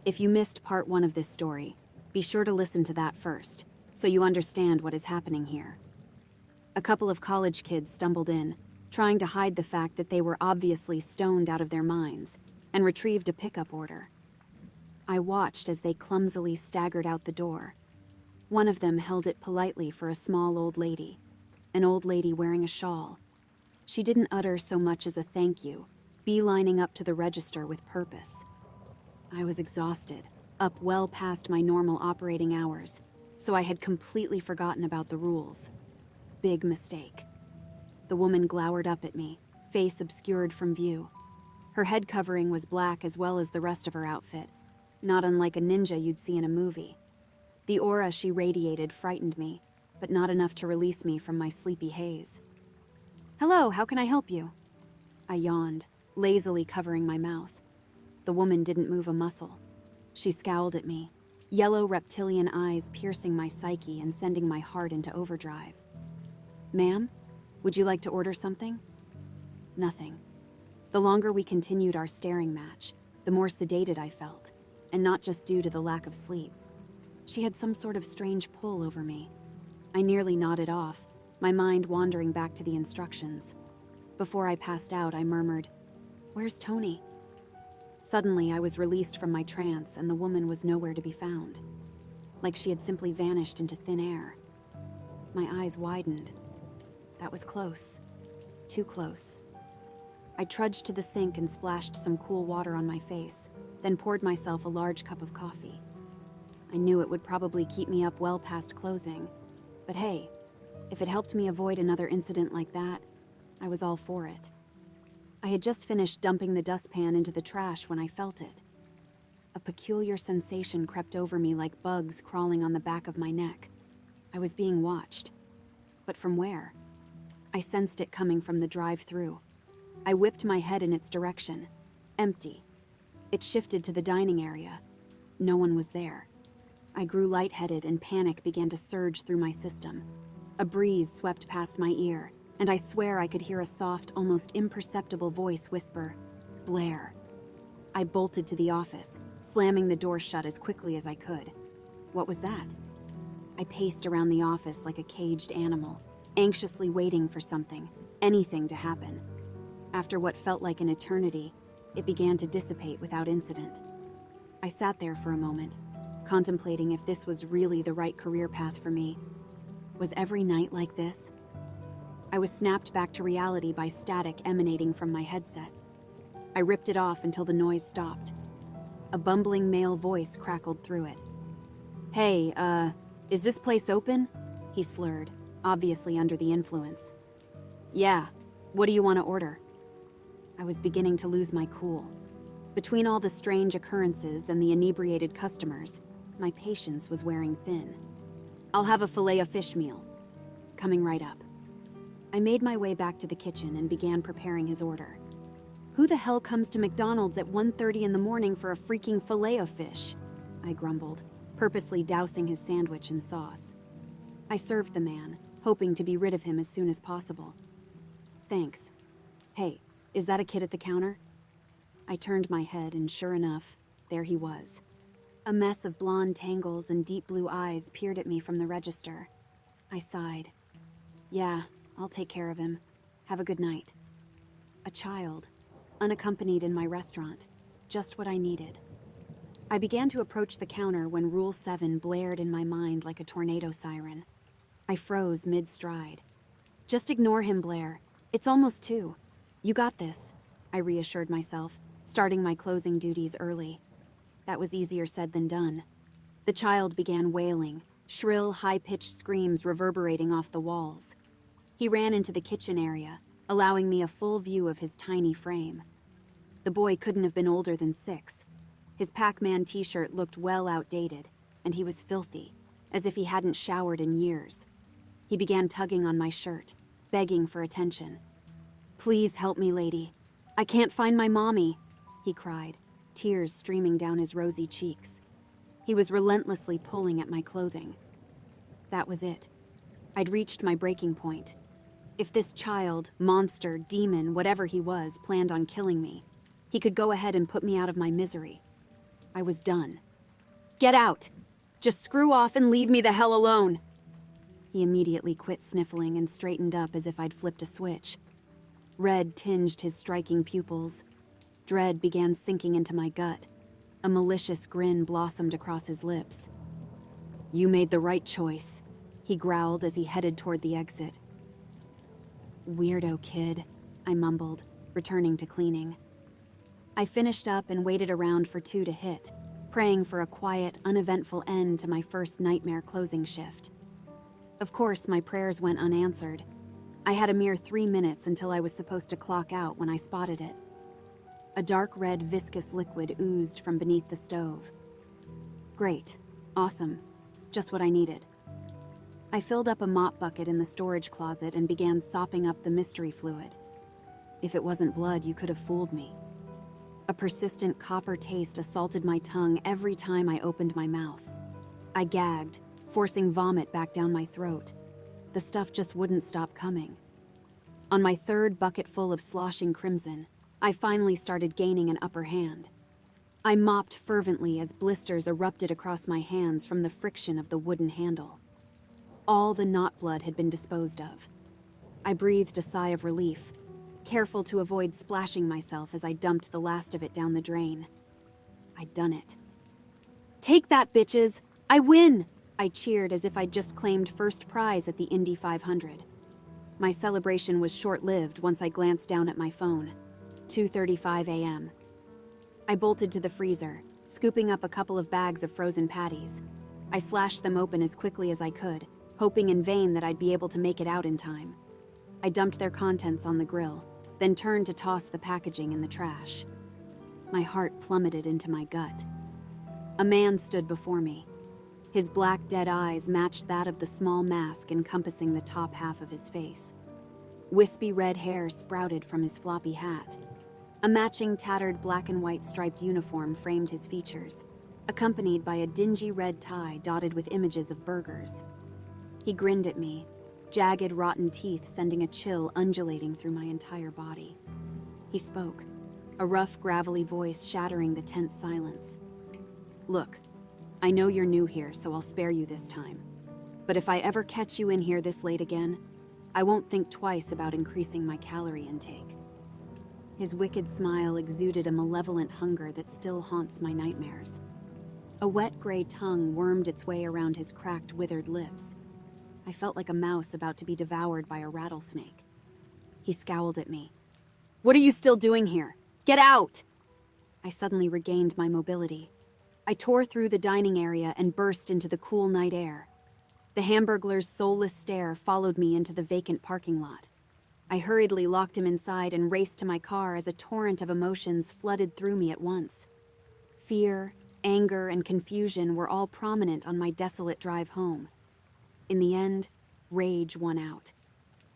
If you missed part 1 of this story, be sure to listen to that first, so you understand what is happening here. A couple of college kids stumbled in, trying to hide the fact that they were obviously stoned out of their minds, and retrieved a pickup order. I watched as they clumsily staggered out the door. One of them held it politely for a small old lady, an old lady wearing a shawl. She didn't utter so much as a thank you, beelining up to the register with purpose. I was exhausted, up well past my normal operating hours, so I had completely forgotten about the rules. Big mistake. The woman glowered up at me, face obscured from view. Her head covering was black as well as the rest of her outfit, not unlike a ninja you'd see in a movie. The aura she radiated frightened me, but not enough to release me from my sleepy haze. "Hello, how can I help you?" I yawned, lazily covering my mouth. The woman didn't move a muscle. She scowled at me, yellow reptilian eyes piercing my psyche and sending my heart into overdrive. "Ma'am, would you like to order something?" Nothing. The longer we continued our staring match, the more sedated I felt, and not just due to the lack of sleep. She had some sort of strange pull over me. I nearly nodded off, my mind wandering back to the instructions. Before I passed out, I murmured, "Where's Tony?" Suddenly, I was released from my trance and the woman was nowhere to be found, like she had simply vanished into thin air. My eyes widened. That was close. Too close. I trudged to the sink and splashed some cool water on my face, then poured myself a large cup of coffee. I knew it would probably keep me up well past closing, but hey, if it helped me avoid another incident like that, I was all for it. I had just finished dumping the dustpan into the trash when I felt it. A peculiar sensation crept over me like bugs crawling on the back of my neck. I was being watched. But from where? I sensed it coming from the drive-thru. I whipped my head in its direction. Empty. It shifted to the dining area. No one was there. I grew lightheaded and panic began to surge through my system. A breeze swept past my ear, and I swear I could hear a soft, almost imperceptible voice whisper, "Blair." I bolted to the office, slamming the door shut as quickly as I could. What was that? I paced around the office like a caged animal, anxiously waiting for something, anything to happen. After what felt like an eternity, it began to dissipate without incident. I sat there for a moment, contemplating if this was really the right career path for me. Was every night like this? I was snapped back to reality by static emanating from my headset. I ripped it off until the noise stopped. A bumbling male voice crackled through it. "Hey, is this place open?" He slurred, obviously under the influence. "Yeah, what do you want to order?" I was beginning to lose my cool. Between all the strange occurrences and the inebriated customers, my patience was wearing thin. "I'll have a filet-o-fish meal." "Coming right up." I made my way back to the kitchen and began preparing his order. Who the hell comes to McDonald's at 1:30 in the morning for a freaking filet-o-fish? I grumbled, purposely dousing his sandwich in sauce. I served the man, hoping to be rid of him as soon as possible. "Thanks. Hey, is that a kid at the counter?" I turned my head and sure enough, there he was. A mess of blonde tangles and deep blue eyes peered at me from the register. I sighed. "Yeah, I'll take care of him. Have a good night." A child, unaccompanied in my restaurant, just what I needed. I began to approach the counter when Rule 7 blared in my mind like a tornado siren. I froze mid-stride. "Just ignore him, Blair. It's almost 2. You got this," I reassured myself, starting my closing duties early. That was easier said than done. The child began wailing, shrill, high-pitched screams reverberating off the walls. He ran into the kitchen area, allowing me a full view of his tiny frame. The boy couldn't have been older than 6. His Pac-Man t-shirt looked well outdated, and he was filthy, as if he hadn't showered in years. He began tugging on my shirt, begging for attention. "Please help me, lady. I can't find my mommy," he cried, tears streaming down his rosy cheeks. He was relentlessly pulling at my clothing. That was it. I'd reached my breaking point. If this child, monster, demon, whatever he was, planned on killing me, he could go ahead and put me out of my misery. I was done. "Get out! Just screw off and leave me the hell alone!" He immediately quit sniffling and straightened up as if I'd flipped a switch. Red tinged his striking pupils. Dread began sinking into my gut. A malicious grin blossomed across his lips. "You made the right choice," he growled as he headed toward the exit. "Weirdo kid," I mumbled, returning to cleaning. I finished up and waited around for 2 to hit, praying for a quiet, uneventful end to my first nightmare closing shift. Of course, my prayers went unanswered. I had a mere 3 minutes until I was supposed to clock out when I spotted it. A dark red viscous liquid oozed from beneath the stove. Great. Awesome. Just what I needed. I filled up a mop bucket in the storage closet and began sopping up the mystery fluid. If it wasn't blood, you could have fooled me. A persistent copper taste assaulted my tongue every time I opened my mouth. I gagged, forcing vomit back down my throat. The stuff just wouldn't stop coming. On my 3rd bucketful of sloshing crimson, I finally started gaining an upper hand. I mopped fervently as blisters erupted across my hands from the friction of the wooden handle. All the knot blood had been disposed of. I breathed a sigh of relief, careful to avoid splashing myself as I dumped the last of it down the drain. I'd done it. "Take that, bitches! I win!" I cheered as if I'd just claimed first prize at the Indy 500. My celebration was short-lived once I glanced down at my phone. 2:35 a.m. I bolted to the freezer, scooping up a couple of bags of frozen patties. I slashed them open as quickly as I could, hoping in vain that I'd be able to make it out in time. I dumped their contents on the grill, then turned to toss the packaging in the trash. My heart plummeted into my gut. A man stood before me. His black, dead eyes matched that of the small mask encompassing the top half of his face. Wispy red hair sprouted from his floppy hat. A matching tattered black and white striped uniform framed his features, accompanied by a dingy red tie dotted with images of burgers. He grinned at me, jagged, rotten teeth sending a chill undulating through my entire body. He spoke, a rough, gravelly voice shattering the tense silence. "Look, I know you're new here, so I'll spare you this time. But if I ever catch you in here this late again, I won't think twice about increasing my calorie intake." His wicked smile exuded a malevolent hunger that still haunts my nightmares. A wet gray tongue wormed its way around his cracked, withered lips. I felt like a mouse about to be devoured by a rattlesnake. He scowled at me. "What are you still doing here? Get out!" I suddenly regained my mobility. I tore through the dining area and burst into the cool night air. The hamburglar's soulless stare followed me into the vacant parking lot. I hurriedly locked him inside and raced to my car as a torrent of emotions flooded through me at once. Fear, anger, and confusion were all prominent on my desolate drive home. In the end, rage won out.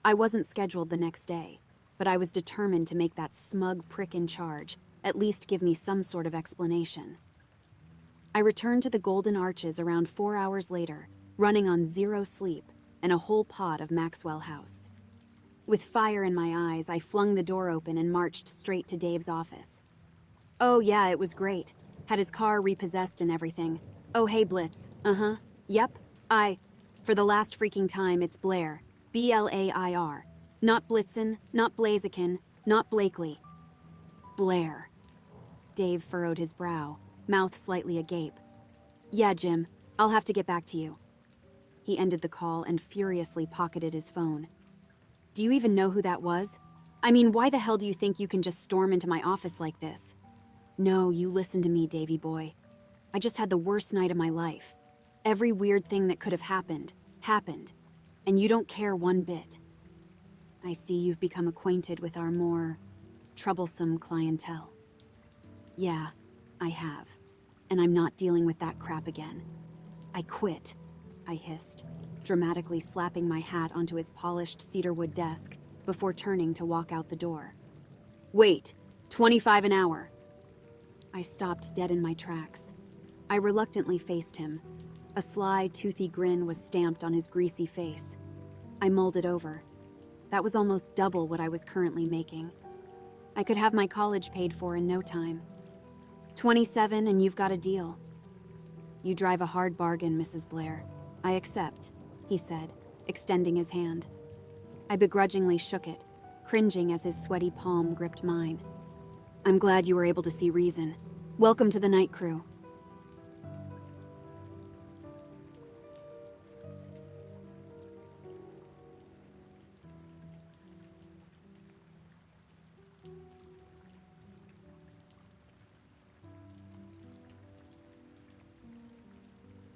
I wasn't scheduled the next day, but I was determined to make that smug prick in charge at least give me some sort of explanation. I returned to the Golden Arches around 4 hours later, running on 0 sleep and a whole pot of Maxwell House. With fire in my eyes, I flung the door open and marched straight to Dave's office. "Oh yeah, it was great. Had his car repossessed and everything. Oh hey Blitz, yep, for the last freaking time, it's Blair. Blair. Not Blitzen, not Blaziken, not Blakely. Blair." Dave furrowed his brow, mouth slightly agape. "Yeah, Jim, I'll have to get back to you." He ended the call and furiously pocketed his phone. "Do you even know who that was? I mean, why the hell do you think you can just storm into my office like this?" "No, you listen to me, Davy boy. I just had the worst night of my life. Every weird thing that could have happened, and you don't care one bit. I see you've become acquainted with our more troublesome clientele." "Yeah, I have, and I'm not dealing with that crap again. I quit," I hissed, dramatically slapping my hat onto his polished cedarwood desk before turning to walk out the door. "Wait, 25 an hour." I stopped dead in my tracks. I reluctantly faced him. A sly, toothy grin was stamped on his greasy face. I mulled it over. That was almost double what I was currently making. I could have my college paid for in no time. 27 and you've got a deal. You drive a hard bargain, Mrs. Blair. I accept, he said, extending his hand. I begrudgingly shook it, cringing as his sweaty palm gripped mine. I'm glad you were able to see reason. Welcome to the night crew.